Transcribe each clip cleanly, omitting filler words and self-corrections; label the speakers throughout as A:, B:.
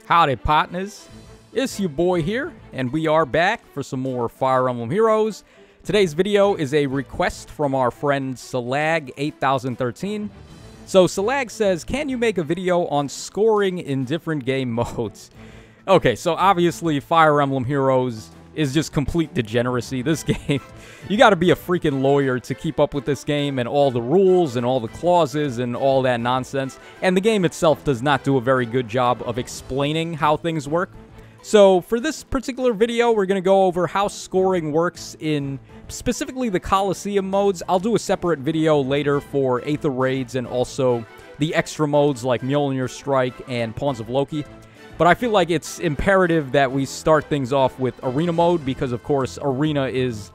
A: Howdy partners, it's your boy here, and we are back for some more Fire Emblem Heroes. Today's video is a request from our friend Salag8013. So Salag says, can you make a video on scoring in different game modes? Okay, so obviously Fire Emblem Heroes is just complete degeneracy. This game, you gotta be a freaking lawyer to keep up with this game and all the rules and all the clauses and all that nonsense. And the game itself does not do a very good job of explaining how things work. So for this particular video, we're gonna go over how scoring works in specifically the Coliseum modes. I'll do a separate video later for Aether Raids and also the extra modes like Mjolnir Strike and Pawns of Loki. But I feel like it's imperative that we start things off with Arena mode because, of course, Arena is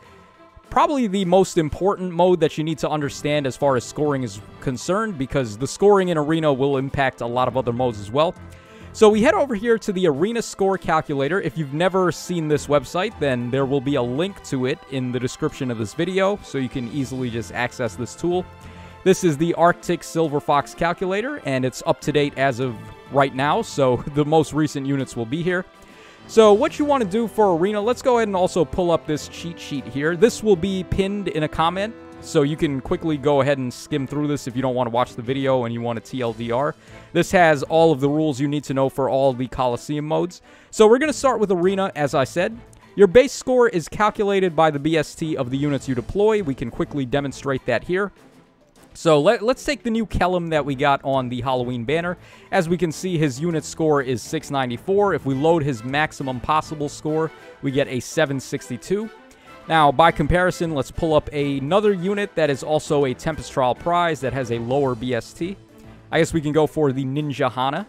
A: probably the most important mode that you need to understand as far as scoring is concerned, because the scoring in Arena will impact a lot of other modes as well. So we head over here to the Arena Score Calculator. If you've never seen this website, then there will be a link to it in the description of this video, so you can easily just access this tool. This is the Arctic Silver Fox Calculator, and it's up to date as of right now, so the most recent units will be here. So what you want to do for Arena, let's go ahead and also pull up this cheat sheet here. This will be pinned in a comment, so you can quickly go ahead and skim through this if you don't want to watch the video and you want a TLDR. This has all of the rules you need to know for all the Coliseum modes. So we're going to start with Arena, as I said. Your base score is calculated by the BST of the units you deploy. We can quickly demonstrate that here. So let's take the new Kellum that we got on the Halloween banner. As we can see, his unit score is 694. If we load his maximum possible score, we get a 762. Now, by comparison, let's pull up another unit that is also a Tempest Trial prize that has a lower BST. I guess we can go for the Ninja Hana.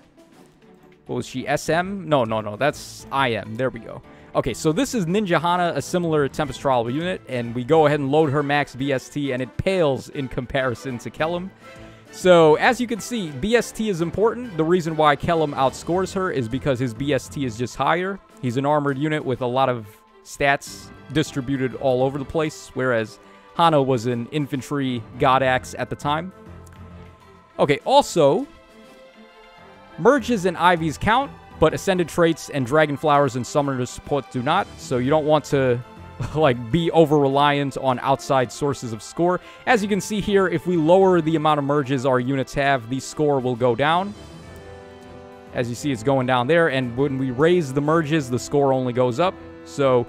A: What was she, SM? No, that's IM. There we go. Okay, so this is Ninja Hana, a similar Tempest Trial unit, and we go ahead and load her max BST, and it pales in comparison to Kellum. So, as you can see, BST is important. The reason why Kellum outscores her is because his BST is just higher. He's an armored unit with a lot of stats distributed all over the place, whereas Hana was an infantry god axe at the time. Okay, also, merges and IVs count, but Ascended Traits and Dragon Flowers and Summoner Support do not, so you don't want to be over-reliant on outside sources of score. As you can see here, if we lower the amount of merges our units have, the score will go down. As you see, it's going down there, and when we raise the merges, the score only goes up. So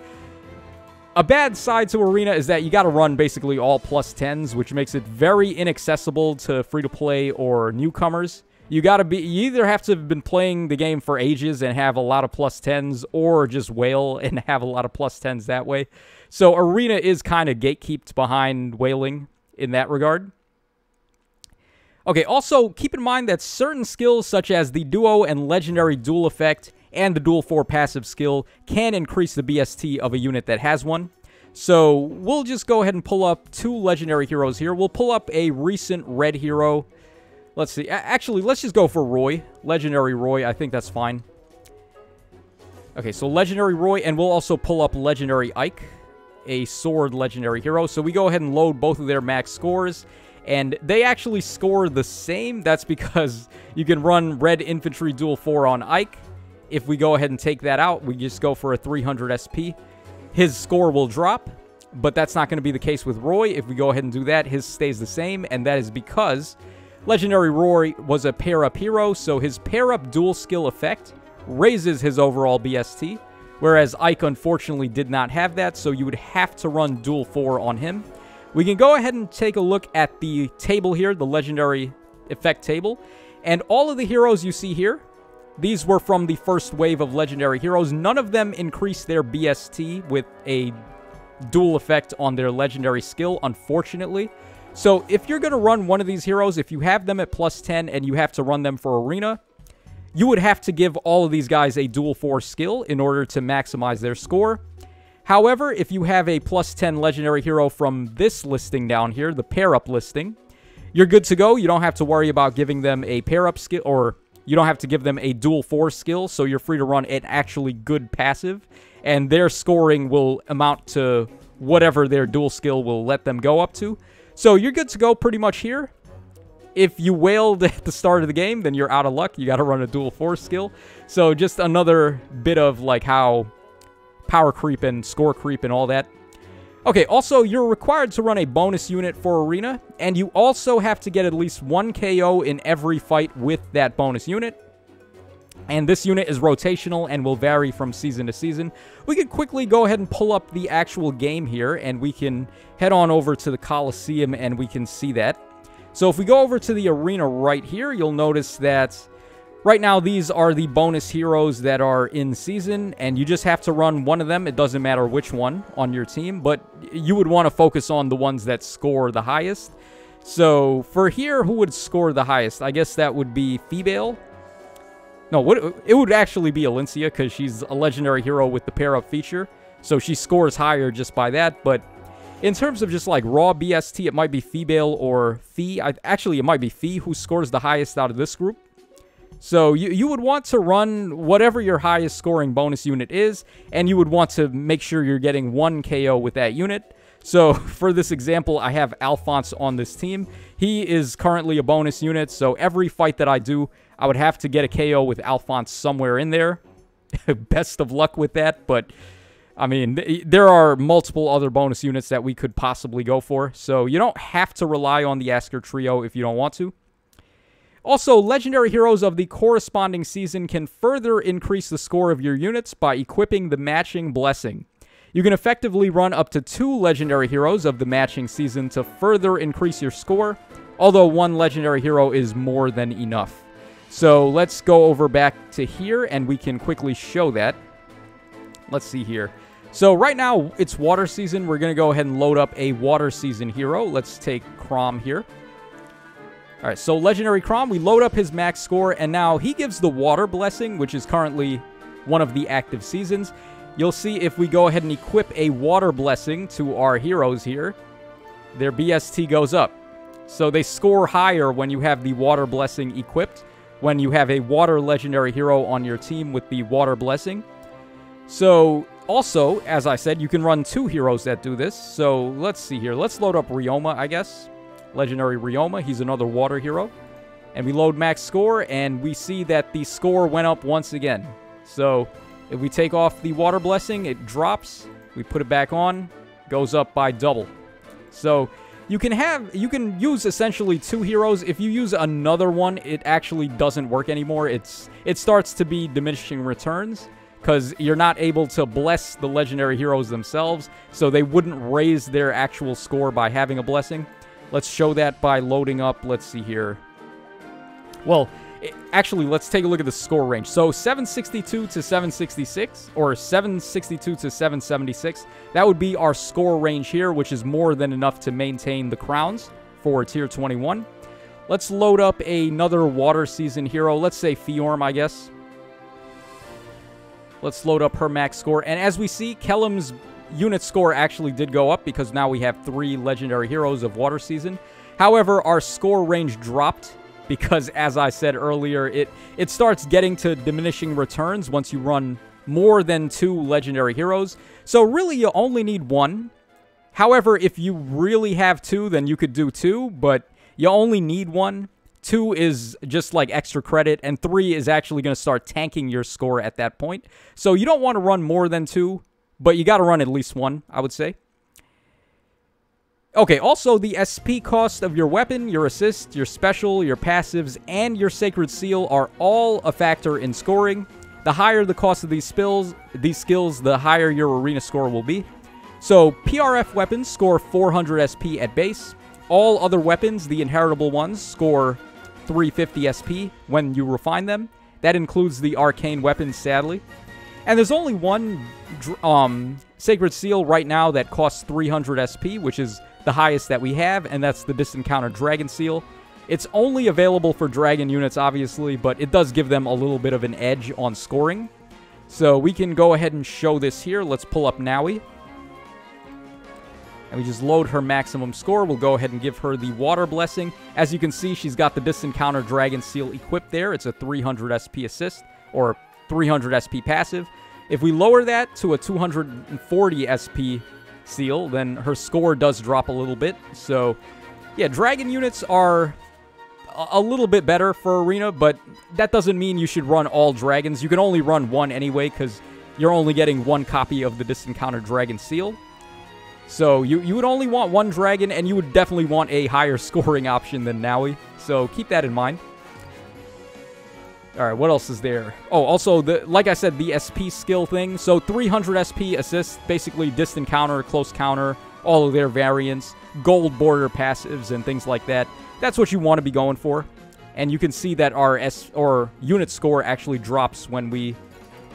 A: a bad side to Arena is that you got to run basically all plus 10s, which makes it very inaccessible to free-to-play or newcomers. You either have to have been playing the game for ages and have a lot of plus 10s, or just whale and have a lot of plus 10s that way. So Arena is kind of gatekept behind whaling in that regard. Okay, also keep in mind that certain skills such as the Duo and Legendary Duel effect and the Duel 4 passive skill can increase the BST of a unit that has one. So we'll just go ahead and pull up two legendary heroes here. We'll pull up a recent red hero. Let's see. Actually, let's just go for Roy. Legendary Roy. I think that's fine. Okay, so Legendary Roy, and we'll also pull up Legendary Ike, a sword legendary hero. So we go ahead and load both of their max scores, and they actually score the same. That's because you can run Red Infantry Duel 4 on Ike. If we go ahead and take that out, we just go for a 300 SP. His score will drop, but that's not going to be the case with Roy. If we go ahead and do that, his stays the same, and that is because Legendary Roy was a pair-up hero, so his pair-up dual skill effect raises his overall BST, whereas Ike unfortunately did not have that, so you would have to run Duel 4 on him. We can go ahead and take a look at the table here, the Legendary Effect table, and all of the heroes you see here, these were from the first wave of Legendary heroes. None of them increased their BST with a dual effect on their Legendary skill, unfortunately. So if you're going to run one of these heroes, if you have them at plus 10 and you have to run them for Arena, you would have to give all of these guys a Duel 4 skill in order to maximize their score. However, if you have a plus 10 legendary hero from this listing down here, the pair-up listing, you're good to go. You don't have to worry about giving them a pair-up skill, or you don't have to give them a Duel 4 skill, so you're free to run an actually good passive, and their scoring will amount to whatever their dual skill will let them go up to. So you're good to go pretty much here. if you wailed at the start of the game, then you're out of luck. You got to run a dual force skill. So just another bit of like how power creep and score creep and all that. Okay, also, you're required to run a bonus unit for Arena, and you also have to get at least 1 KO in every fight with that bonus unit. And this unit is rotational and will vary from season to season. We could quickly go ahead and pull up the actual game here, and we can head on over to the Coliseum, and we can see that. So if we go over to the arena right here, you'll notice that right now these are the bonus heroes that are in season, and you just have to run one of them. It doesn't matter which one on your team, but you would want to focus on the ones that score the highest. So for here, who would score the highest? I guess that would be Feebale. No, it would actually be Alencia, because she's a legendary hero with the pair-up feature. So she scores higher just by that. But in terms of just like raw BST, it might be Feebale or Fee. Actually, it might be Fee who scores the highest out of this group. So you would want to run whatever your highest scoring bonus unit is, and you would want to make sure you're getting 1 KO with that unit. So for this example, I have Alphonse on this team. He is currently a bonus unit, so every fight that I do, I would have to get a KO with Alphonse somewhere in there. Best of luck with that, but I mean, there are multiple other bonus units that we could possibly go for, so you don't have to rely on the Asker Trio if you don't want to. Also, legendary heroes of the corresponding season can further increase the score of your units by equipping the matching blessing. You can effectively run up to 2 legendary heroes of the matching season to further increase your score, although 1 legendary hero is more than enough. So let's go over back to here, and we can quickly show that. Let's see here. So right now, it's water season. We're going to go ahead and load up a water season hero. Let's take Chrom here. All right, so Legendary Chrom, we load up his max score, and now he gives the Water Blessing, which is currently one of the active seasons. You'll see if we go ahead and equip a Water Blessing to our heroes here, their BST goes up. So they score higher when you have the Water Blessing equipped, when you have a Water Legendary hero on your team with the Water Blessing. So, also, as I said, you can run 2 heroes that do this. So, let's see here. Let's load up Ryoma, I guess. Legendary Ryoma. He's another water hero. And we load max score, and we see that the score went up once again. So, if we take off the Water Blessing, it drops. We put it back on, goes up by double. So, you can use essentially 2 heroes. If you use another one, it actually doesn't work anymore. It starts to be diminishing returns, because you're not able to bless the legendary heroes themselves, so they wouldn't raise their actual score by having a blessing. Let's show that by loading up, let's see here. Well, actually, let's take a look at the score range. So 762 to 766, or 762 to 776, that would be our score range here, which is more than enough to maintain the crowns for Tier 21. Let's load up another water season hero. Let's say Fiorm, I guess. Let's load up her max score. And as we see, Kellam's unit score actually did go up because now we have 3 legendary heroes of water season. However, our score range dropped because, as I said earlier, it starts getting to diminishing returns once you run more than 2 legendary heroes. So really, you only need 1. However, if you really have 2, then you could do 2, but you only need 1. 2 is just like extra credit, and 3 is actually going to start tanking your score at that point. So you don't want to run more than 2, but you got to run at least 1, I would say. Okay, also the SP cost of your weapon, your assist, your special, your passives, and your Sacred Seal are all a factor in scoring. The higher the cost of these skills, the higher your arena score will be. So PRF weapons score 400 SP at base. All other weapons, the inheritable ones, score 350 SP when you refine them. That includes the arcane weapons, sadly. And there's only one Sacred Seal right now that costs 300 SP, which is the highest that we have, and that's the Distant Counter Dragon Seal. It's only available for dragon units, obviously, but it does give them a little bit of an edge on scoring. So we can go ahead and show this here. Let's pull up Naui. And we just load her maximum score. We'll go ahead and give her the Water Blessing. As you can see, she's got the Distant Counter Dragon Seal equipped there. It's a 300 SP assist, or 300 SP passive. If we lower that to a 240 SP seal, then her score does drop a little bit. So, yeah, dragon units are a little bit better for Arena, but that doesn't mean you should run all dragons. You can only run one anyway, because you're only getting one copy of the Distant Counter Dragon Seal. So you would only want one dragon, and you would definitely want a higher scoring option than Naui. So keep that in mind. All right, what else is there? Oh, also, like I said, the SP skill thing. So 300 SP assist, basically distant counter, close counter, all of their variants, gold border passives, and things like that. That's what you want to be going for. And you can see that our unit score actually drops when we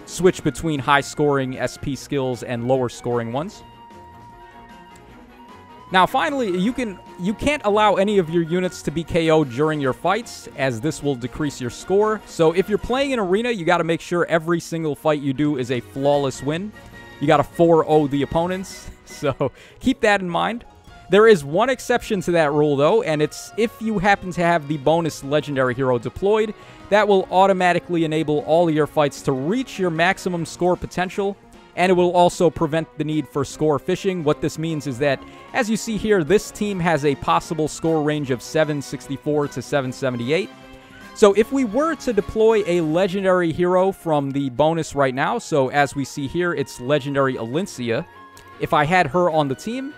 A: switch between high-scoring SP skills and lower-scoring ones. Now, finally, you can't allow any of your units to be KO'd during your fights, as this will decrease your score. So if you're playing in Arena, you got to make sure every single fight you do is a flawless win. You got to 4-0 the opponents, so keep that in mind. There is one exception to that rule, though, and it's if you happen to have the bonus legendary hero deployed, that will automatically enable all of your fights to reach your maximum score potential. And it will also prevent the need for score fishing. What this means is that, as you see here, this team has a possible score range of 764 to 778. So if we were to deploy a legendary hero from the bonus right now, so as we see here, it's legendary Alincia. If I had her on the team,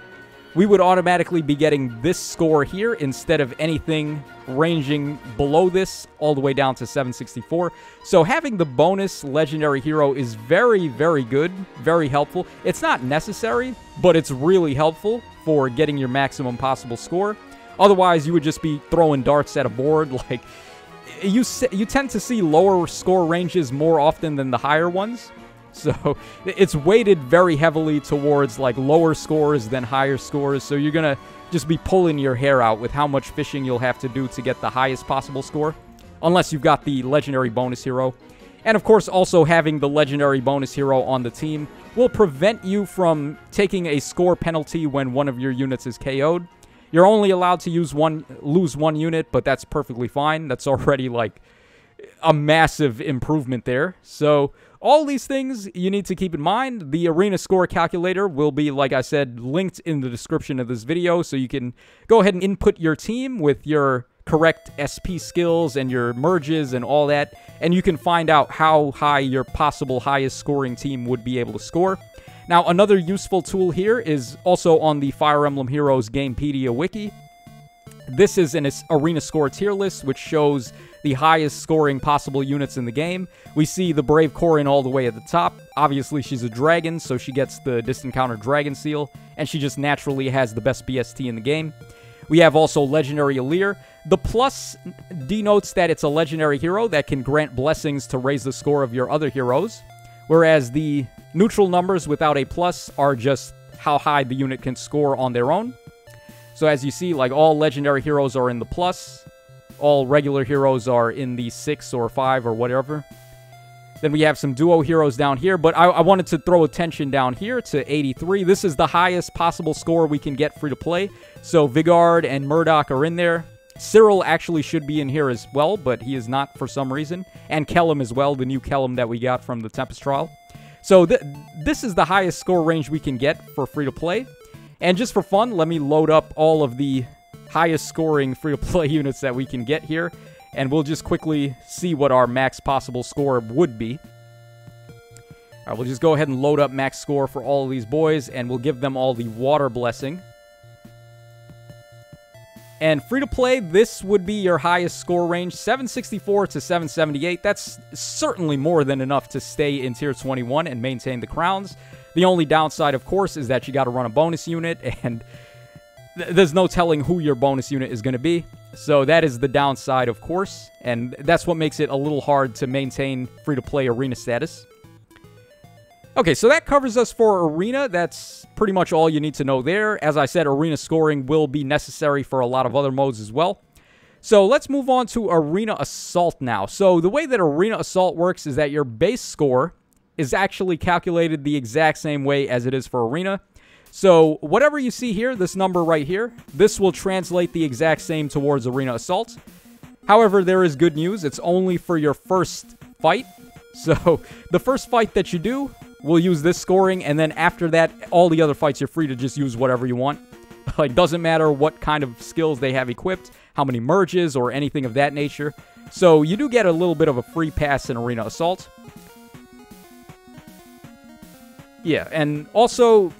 A: we would automatically be getting this score here instead of anything ranging below this all the way down to 764. So having the bonus legendary hero is very, very good, very helpful. It's not necessary, but it's really helpful for getting your maximum possible score. Otherwise, you would just be throwing darts at a board. Like, you tend to see lower score ranges more often than the higher ones. So it's weighted very heavily towards like lower scores than higher scores. So you're going to just be pulling your hair out with how much fishing you'll have to do to get the highest possible score. Unless you've got the legendary bonus hero. And of course, also having the legendary bonus hero on the team will prevent you from taking a score penalty when one of your units is KO'd. You're only allowed to lose one unit, but that's perfectly fine. That's already like a massive improvement there. So all these things you need to keep in mind. The Arena score calculator will be, like I said, linked in the description of this video, so you can go ahead and input your team with your correct SP skills and your merges and all that, and you can find out how high your possible highest scoring team would be able to score. Now, another useful tool here is also on the Fire Emblem Heroes Gamepedia wiki. This is an Arena score tier list, which shows the highest scoring possible units in the game. We see the Brave Corrin all the way at the top. Obviously, she's a dragon, so she gets the Distant Counter Dragon Seal, and she just naturally has the best BST in the game. We have also Legendary Alear. The plus denotes that it's a legendary hero that can grant blessings to raise the score of your other heroes, whereas the neutral numbers without a plus are just how high the unit can score on their own. So as you see, like, all legendary heroes are in the plus. All regular heroes are in the 6 or 5 or whatever. Then we have some duo heroes down here, but I wanted to throw attention down here to 83. This is the highest possible score we can get free to play. So Vigard and Murdoch are in there. Cyril actually should be in here as well, but he is not for some reason. And Kellum as well, the new Kellum that we got from the Tempest Trial. So this is the highest score range we can get for free to play. And just for fun, let me load up all of the highest scoring free-to-play units that we can get here, and we'll just quickly see what our max possible score would be. Alright, we'll just go ahead and load up max score for all of these boys, and we'll give them all the water blessing. And free-to-play, this would be your highest score range, 764 to 778. That's certainly more than enough to stay in Tier 21 and maintain the crowns. The only downside, of course, is that you got to run a bonus unit, and there's no telling who your bonus unit is going to be. So that is the downside, of course, and that's what makes it a little hard to maintain free-to-play Arena status. Okay, so that covers us for Arena. That's pretty much all you need to know there. As I said, Arena scoring will be necessary for a lot of other modes as well. So let's move on to Arena Assault now. So the way that Arena Assault works is that your base score is actually calculated the exact same way as it is for Arena. So whatever you see here, this number right here, this will translate the exact same towards Arena Assault. However, there is good news. It's only for your first fight. So the first fight that you do, we'll use this scoring, and then after that, all the other fights, you're free to just use whatever you want. Like, doesn't matter what kind of skills they have equipped, how many merges, or anything of that nature. So you do get a little bit of a free pass in Arena Assault. Yeah, and also,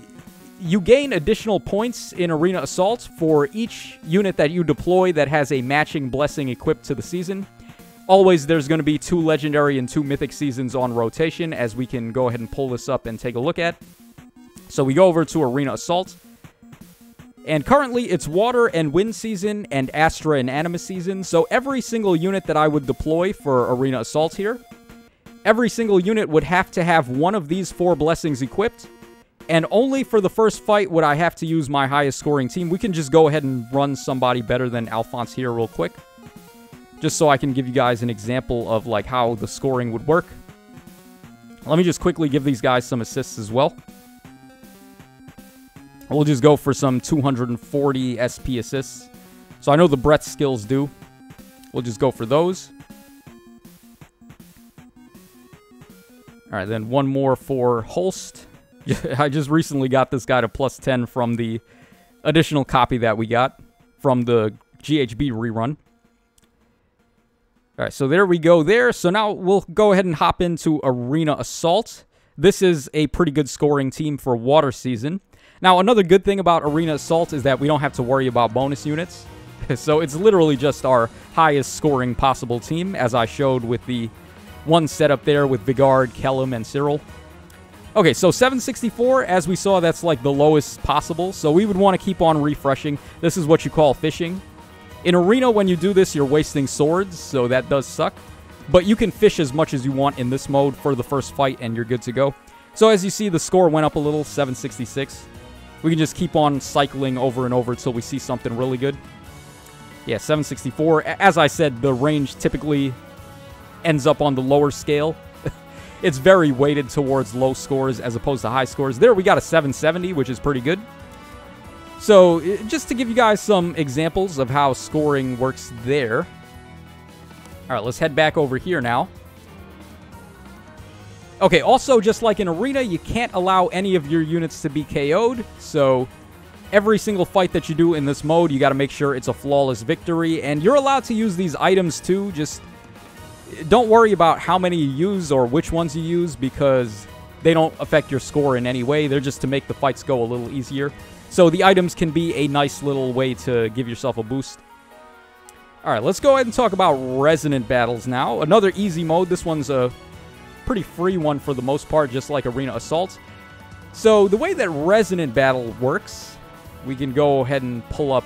A: you gain additional points in Arena Assault for each unit that you deploy that has a matching blessing equipped to the season. Always, there's going to be 2 Legendary and 2 Mythic seasons on rotation, as we can go ahead and pull this up and take a look at. So we go over to Arena Assault. And currently, it's Water and Wind season and Astra and Animus season. So every single unit that I would deploy for Arena Assault here, every single unit would have to have one of these 4 blessings equipped. And only for the first fight would I have to use my highest scoring team. We can just go ahead and run somebody better than Alphonse here real quick. Just so I can give you guys an example of like how the scoring would work. Let me just quickly give these guys some assists as well. We'll just go for some 240 SP assists. So I know the Brett's skills do. We'll just go for those. Alright, then one more for Holst. I just recently got this guy to +10 from the additional copy that we got from the GHB rerun. Alright, so there we go there. So now we'll go ahead and hop into Arena Assault. This is a pretty good scoring team for Water Season. Now, another good thing about Arena Assault is that we don't have to worry about bonus units. So it's literally just our highest scoring possible team, as I showed with the one setup there with Vigard, Kellum, and Cyril. Okay, so 764, as we saw, that's like the lowest possible. So we would want to keep on refreshing. This is what you call fishing. In Arena, when you do this, you're wasting swords, so that does suck. But you can fish as much as you want in this mode for the first fight, and you're good to go. So as you see, the score went up a little, 766. We can just keep on cycling over and over until we see something really good. Yeah, 764. As I said, the range typically ends up on the lower scale. It's very weighted towards low scores as opposed to high scores. There we got a 770, which is pretty good. So, just to give you guys some examples of how scoring works there. Alright, let's head back over here now. Okay, also, just like in Arena, you can't allow any of your units to be KO'd. So, every single fight that you do in this mode, you got to make sure it's a flawless victory. And you're allowed to use these items too. Just don't worry about how many you use or which ones you use, because they don't affect your score in any way. They're just to make the fights go a little easier. So the items can be a nice little way to give yourself a boost. Alright, let's go ahead and talk about Resonant Battles now. Another easy mode. This one's a pretty free one for the most part, just like Arena Assault. So the way that Resonant Battle works, we can go ahead and pull up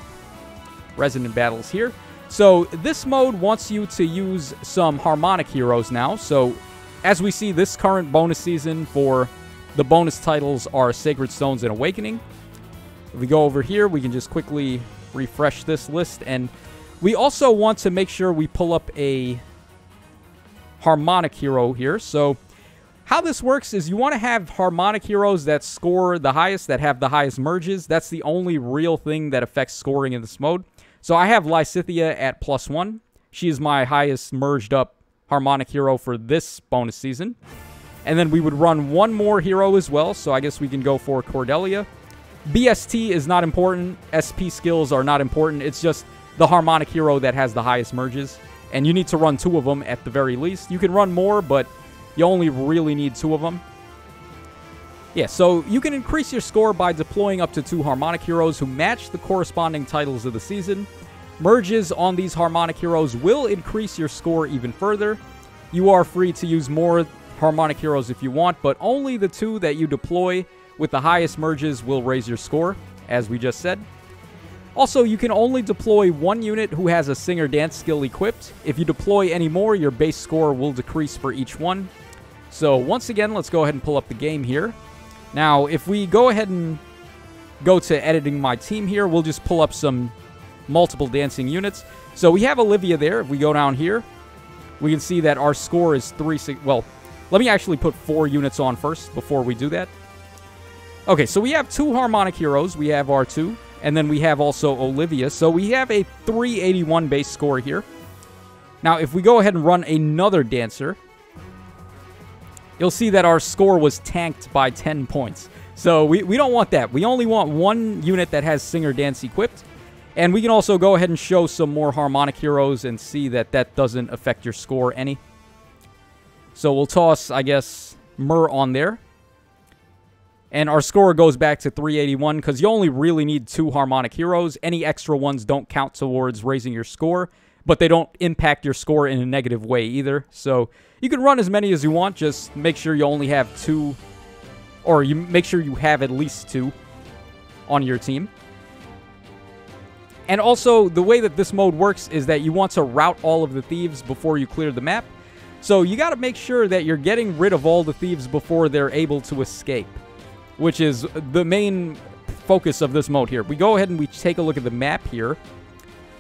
A: Resonant Battles here. So this mode wants you to use some Harmonic Heroes now. So as we see, this current bonus season for the bonus titles are Sacred Stones and Awakening. If we go over here, we can just quickly refresh this list. And we also want to make sure we pull up a Harmonic Hero here. So how this works is you want to have Harmonic Heroes that score the highest, that have the highest merges. That's the only real thing that affects scoring in this mode. So I have Lysithea at +1. She is my highest merged up Harmonic Hero for this bonus season. And then we would run one more hero as well. So I guess we can go for Cordelia. BST is not important. SP skills are not important. It's just the Harmonic Hero that has the highest merges. And you need to run 2 of them at the very least. You can run more, but you only really need 2 of them. Yeah, so you can increase your score by deploying up to 2 Harmonic Heroes who match the corresponding titles of the season. Merges on these Harmonic Heroes will increase your score even further. You are free to use more Harmonic Heroes if you want, but only the 2 that you deploy with the highest merges will raise your score, as we just said. Also, you can only deploy 1 unit who has a Singer Dance skill equipped. If you deploy any more, your base score will decrease for each one. So once again, let's go ahead and pull up the game here. Now, if we go ahead and go to editing my team here, we'll just pull up some multiple dancing units. So we have Olivia there. If we go down here, we can see that our score is 360. Well, let me actually put 4 units on first before we do that. Okay, so we have 2 Harmonic Heroes. We have R2, and then we have also Olivia. So we have a 381 base score here. Now, if we go ahead and run another dancer, you'll see that our score was tanked by 10 points. So we don't want that. We only want one unit that has Sing or Dance equipped. And we can also go ahead and show some more Harmonic Heroes and see that that doesn't affect your score any. So we'll toss, I guess, Myrrh on there. And our score goes back to 381 because you only really need 2 Harmonic Heroes. Any extra ones don't count towards raising your score, but they don't impact your score in a negative way either. So you can run as many as you want, just make sure you only have 2, or you make sure you have at least 2 on your team. And also, the way that this mode works is that you want to rout all of the thieves before you clear the map. So you got to make sure that you're getting rid of all the thieves before they're able to escape, which is the main focus of this mode here. We go ahead and we take a look at the map here,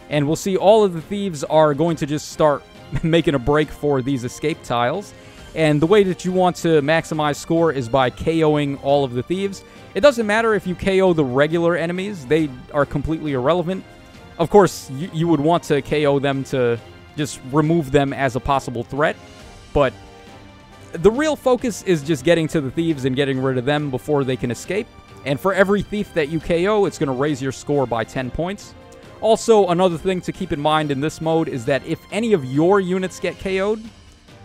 A: and we'll see all of the thieves are going to just start making a break for these escape tiles. And the way that you want to maximize score is by KOing all of the thieves. It doesn't matter if you KO the regular enemies. They are completely irrelevant. Of course, you would want to KO them to just remove them as a possible threat. But the real focus is just getting to the thieves and getting rid of them before they can escape. And for every thief that you KO, it's going to raise your score by 10 points. Also, another thing to keep in mind in this mode is that if any of your units get KO'd,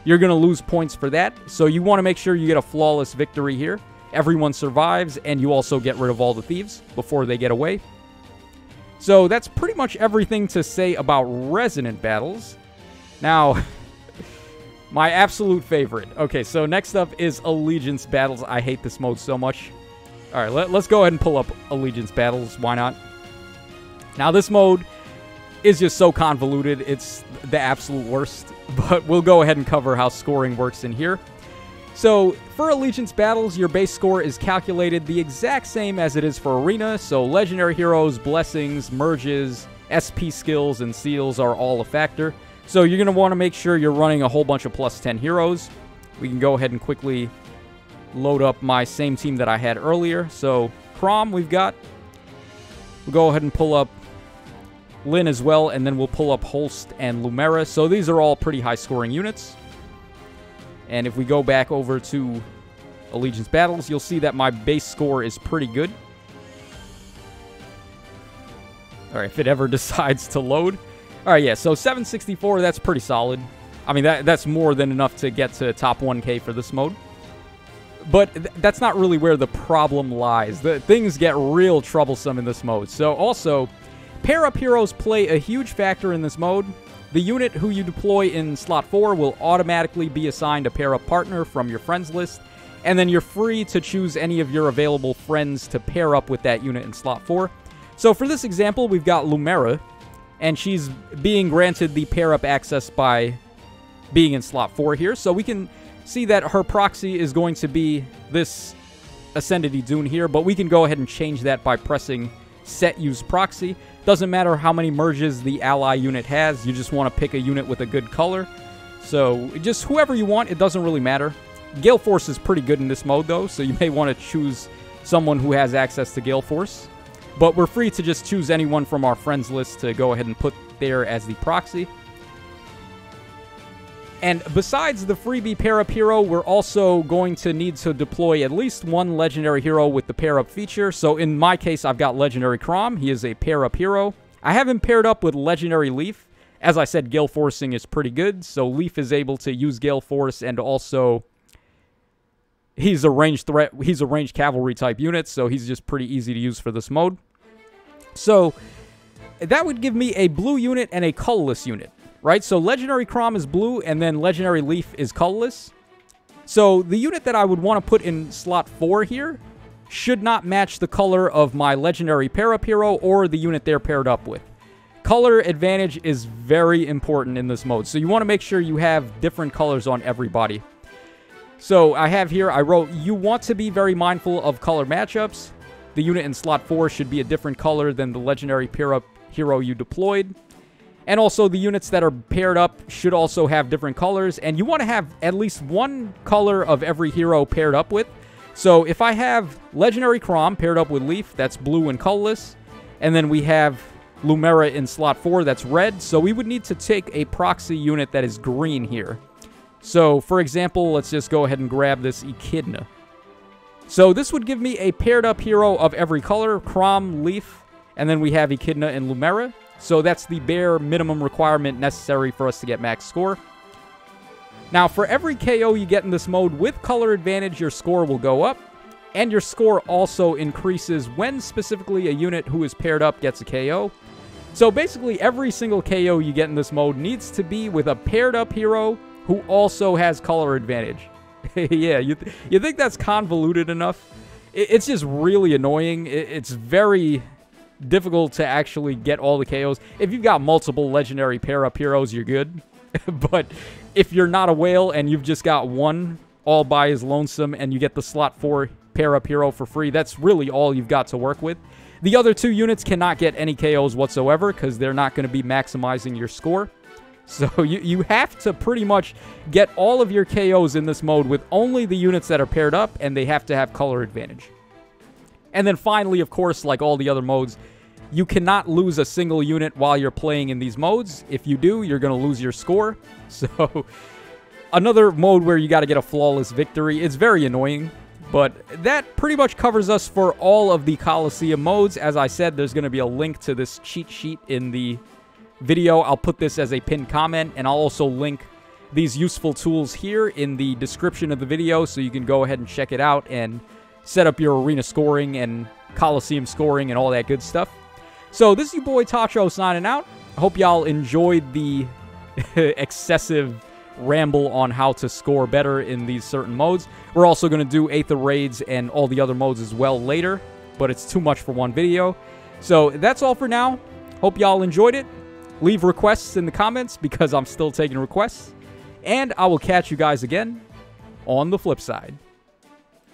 A: you're going to lose points for that. So you want to make sure you get a flawless victory here. Everyone survives, and you also get rid of all the thieves before they get away. So that's pretty much everything to say about Resonant Battles. Now, my absolute favorite. Okay, so next up is Allegiance Battles. I hate this mode so much. All right, let's go ahead and pull up Allegiance Battles. Why not? Now, this mode is just so convoluted. It's the absolute worst. But we'll go ahead and cover how scoring works in here. So, for Allegiance Battles, your base score is calculated the exact same as it is for Arena. So, Legendary Heroes, Blessings, Merges, SP skills, and seals are all a factor. So, you're going to want to make sure you're running a whole bunch of plus 10 heroes. We can go ahead and quickly load up my same team that I had earlier. So, Chrom, we've got. We'll go ahead and pull up Lyn as well, and then we'll pull up Holst and Lumera. So, these are all pretty high-scoring units. And if we go back over to Allegiance Battles, you'll see that my base score is pretty good. All right, if it ever decides to load. All right, yeah, so 764, that's pretty solid. I mean, that's more than enough to get to top 1K for this mode. But that's not really where the problem lies. Things get real troublesome in this mode. So also, pair-up heroes play a huge factor in this mode. The unit who you deploy in slot 4 will automatically be assigned a pair-up partner from your friends list, and then you're free to choose any of your available friends to pair up with that unit in slot 4. So for this example, we've got Lumera, and she's being granted the pair-up access by being in slot 4 here. So we can see that her proxy is going to be this Ascended Idun here, but we can go ahead and change that by pressing Set Use Proxy. Doesn't matter how many merges the ally unit has, you just want to pick a unit with a good color. So just whoever you want, it doesn't really matter. Gale Force is pretty good in this mode though, so you may want to choose someone who has access to Gale Force. But we're free to just choose anyone from our friends list to go ahead and put there as the proxy. And besides the freebie pair-up hero, we're also going to need to deploy at least one legendary hero with the pair-up feature. So in my case, I've got Legendary Chrom. He is a pair-up hero. I have him paired up with Legendary Leaf. As I said, Gale Forcing is pretty good. So Leaf is able to use Gale Force, and also he's a ranged threat. He's a ranged cavalry type unit, so he's just pretty easy to use for this mode. So that would give me a blue unit and a colorless unit. Right, so Legendary Chrom is blue, and then Legendary Leaf is colorless. So the unit that I would want to put in slot 4 here should not match the color of my Legendary pair-up hero or the unit they're paired up with. Color advantage is very important in this mode, so you want to make sure you have different colors on everybody. So I have here, I wrote, you want to be very mindful of color matchups. The unit in slot 4 should be a different color than the Legendary pair-up hero you deployed. And also, the units that are paired up should also have different colors. And you want to have at least one color of every hero paired up with. So if I have Legendary Chrom paired up with Leaf, that's blue and colorless. And then we have Lumera in slot 4, that's red. So we would need to take a proxy unit that is green here. So, for example, let's just go ahead and grab this Echidna. So this would give me a paired up hero of every color, Chrom, Leaf, and then we have Echidna and Lumera. So that's the bare minimum requirement necessary for us to get max score. Now, for every KO you get in this mode with color advantage, your score will go up. And your score also increases when specifically a unit who is paired up gets a KO. So basically, every single KO you get in this mode needs to be with a paired up hero who also has color advantage. Yeah, you think that's convoluted enough? It's just really annoying. It's very difficult to actually get all the KOs. If you've got multiple legendary pair up heroes, you're good. But if you're not a whale and you've just got one all by his lonesome and you get the slot 4 pair up hero for free, that's really all you've got to work with. The other 2 units cannot get any KOs whatsoever because they're not going to be maximizing your score. So you have to pretty much get all of your KOs in this mode with only the units that are paired up, and they have to have color advantage. And then finally, of course, like all the other modes, you cannot lose a single unit while you're playing in these modes. If you do, you're going to lose your score. So another mode where you got to get a flawless victory. It's very annoying, but that pretty much covers us for all of the Coliseum modes. As I said, there's going to be a link to this cheat sheet in the video. I'll put this as a pinned comment, and I'll also link these useful tools here in the description of the video, so you can go ahead and check it out and set up your arena scoring and Coliseum scoring and all that good stuff. So this is your boy Tacho signing out. I hope y'all enjoyed the excessive ramble on how to score better in these certain modes. We're also going to do Aether Raids and all the other modes as well later, but it's too much for one video. So that's all for now. Hope y'all enjoyed it. Leave requests in the comments because I'm still taking requests. And I will catch you guys again on the flip side.